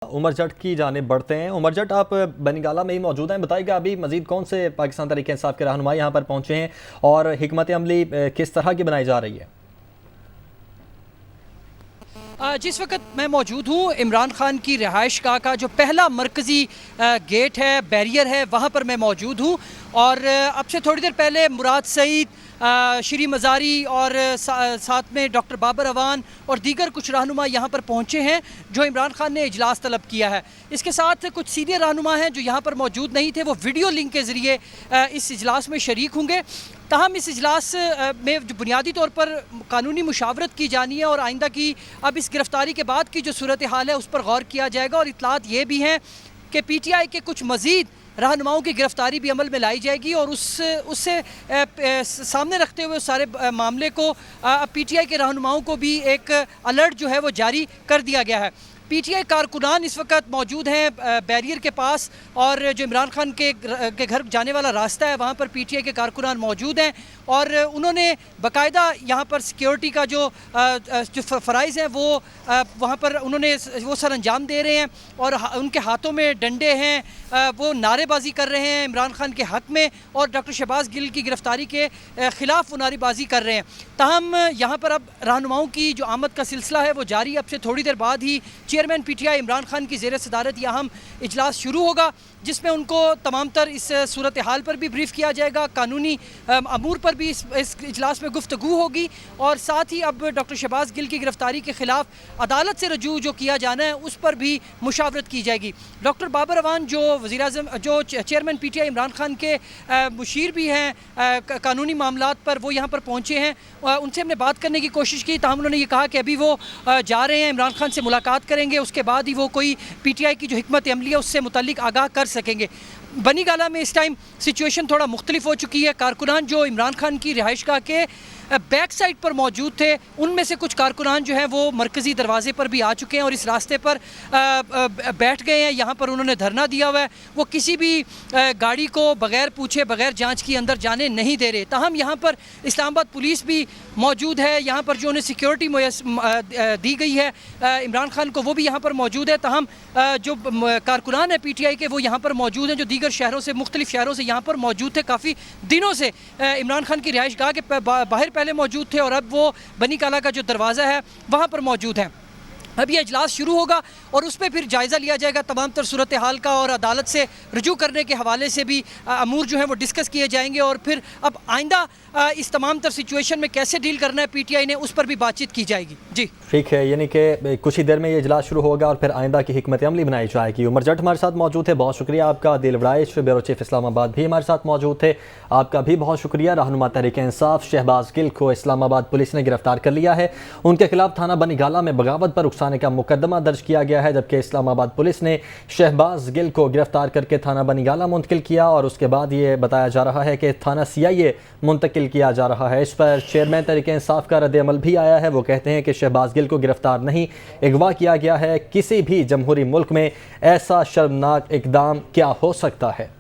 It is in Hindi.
उमर जट की जानिब बढ़ते हैं। उमर जट, आप बनीगाला में ही मौजूद हैं, बताइएगा अभी मजीद कौन से पाकिस्तान तहरीक इंसाफ के रहनुमा यहाँ पर पहुँचे हैं और हिकमत अमली किस तरह की बनाई जा रही है? जिस वक्त मैं मौजूद हूँ इमरान खान की रिहाइश गाह का जो पहला मरकज़ी गेट है, बैरियर है, वहाँ पर मैं मौजूद हूँ। और अब से थोड़ी देर पहले मुराद सईद, श्री मज़ारी और साथ में डॉक्टर बाबर अवान और दीगर कुछ रहनुमा यहाँ पर पहुँचे हैं जो इमरान खान ने इजलास तलब किया है। इसके साथ कुछ सीनियर रहनुमा हैं जो यहाँ पर मौजूद नहीं थे, वो वीडियो लिंक के ज़रिए इस इजलास में शरीक होंगे। ताहम इस इजलास में जो बुनियादी तौर पर कानूनी मुशावरत की जानी है और आइंदा की अब इस गिरफ्तारी के बाद की जो सूरत हाल है उस पर गौर किया जाएगा। और इतलात ये भी हैं कि PTI के कुछ मज़ीद रहनुमाओं की गिरफ्तारी भी अमल में लाई जाएगी और उससे सामने रखते हुए उस सारे मामले को PTI के रहनुमाओं को भी एक अलर्ट जो है वो जारी कर दिया गया है। PTI कारकुनान इस वक्त मौजूद हैं बैरियर के पास और जो इमरान खान के घर जाने वाला रास्ता है वहाँ पर PTI के कारकुनान मौजूद हैं और उन्होंने बाकायदा यहाँ पर सिक्योरिटी का जो फ़राइज़ हैं वो वहाँ पर उन्होंने वो सर अंजाम दे रहे हैं और उनके हाथों में डंडे हैं, वो नारेबाजी कर रहे हैं इमरान खान के हक़ में और डॉक्टर शहबाज गिल की गिरफ़्तारी के ख़िलाफ़ वो नारेबाजी कर रहे हैं। ताहम यहाँ पर अब रहनुमाओं की जो आमद का सिलसिला है वो जारी। अब से थोड़ी देर बाद ही चेयरमैन PTI इमरान खान की ज़ेर सदारत यह अहम इजलास शुरू होगा जिसमें उनको तमाम तर इस सूरत हाल पर भी ब्रीफ़ किया जाएगा, कानूनी अमूर पर भी इस इजलास में गुफ्तगू होगी और साथ ही अब डॉक्टर शहबाज गिल की गिरफ्तारी के ख़िलाफ़ अदालत से रजू जो किया जाना है उस पर भी मुशावरत की जाएगी। डॉक्टर बाबर अवान जो वज़ीर-ए-आज़म जो चेयरमैन PTI इमरान खान के मुशीर भी हैं कानूनी मामलात पर, वो यहाँ पर पहुँचे हैं। उनसे हमने बात करने की कोशिश की, ताहम उन्होंने ये कहा कि अभी वो जा रहे हैं, इमरान खान से मुलाकात करेंगे, उसके बाद ही वो कोई PTI की जो हिकमत अमली है उससे मुतल्लिक आगाह कर सकेंगे। बनीगाला में इस टाइम सिचुएशन थोड़ा मुख्तलिफ हो चुकी है। कारकुनान जो इमरान खान की रिहाइश गाह के बैक साइड पर मौजूद थे उनमें से कुछ कारकुनान जो हैं वो मरकज़ी दरवाज़े पर भी आ चुके हैं और इस रास्ते पर बैठ गए हैं। यहाँ पर उन्होंने धरना दिया हुआ है, वो किसी भी गाड़ी को बग़ैर पूछे बग़ैर जांच के अंदर जाने नहीं दे रहे। ताहम यहाँ पर इस्लामाबाद पुलिस भी मौजूद है, यहाँ पर जो उन्हें सिक्योरिटी दी गई है इमरान खान को वो भी यहाँ पर मौजूद है। ताहम जो कारकुनान है PTI के वो यहाँ पर मौजूद हैं जो दीगर शहरों से मुख्तलिफ शहरों से यहाँ पर मौजूद थे, काफ़ी दिनों से इमरान खान की रिहाइश गाह के बाहर पहले मौजूद थे और अब वो बनीगाला का जो दरवाज़ा है वहाँ पर मौजूद हैं। अब ये इजलास शुरू होगा और उस पर फिर जायज़ा लिया जाएगा तमाम तर सूरत हाल का और अदालत से रजू करने के हवाले से भी अमूर जो है वो डिस्कस किए जाएंगे और फिर अब आइंदा इस तमाम तर सिचुएशन में कैसे डील करना है PTI ने उस पर भी बातचीत की जाएगी। जी ठीक है, यानी कि कुछ ही देर में ये इजलास शुरू होगा और फिर आइंदा की हिकमत अमली बनाई जाएगी। उमर जट हमारे साथ मौजूद है, बहुत शुक्रिया आपका। दिल वड़ाइश ब्यूरो चीफ इस्लामाबाद भी हमारे साथ मौजूद थे, आपका भी बहुत शुक्रिया। रहनुमा तहरीक इंसाफ शहबाज गिल को इस्लामाबाद पुलिस ने गिरफ्तार कर लिया है, उनके खिलाफ थाना बनीगाला में बगावत पर उकसाने का मुकदमा दर्ज किया गया है, जबकि इस्लामाबाद पुलिस ने शहबाज गिल को गिरफ्तार करके थाना बनीगाला मुंतकिल किया और उसके बाद ये बताया जा रहा है कि थाना CIA मुंतकिल किया जा रहा है। इस पर चेयरमैन तहरीक इंसाफ का रद्द-ए-अमल भी आया है, वो कहते हैं कि शहबाज गिल को गिरफ्तार नहीं अगवा किया गया है, किसी भी जमहूरी मुल्क में ऐसा शर्मनाक इकदाम क्या हो सकता है।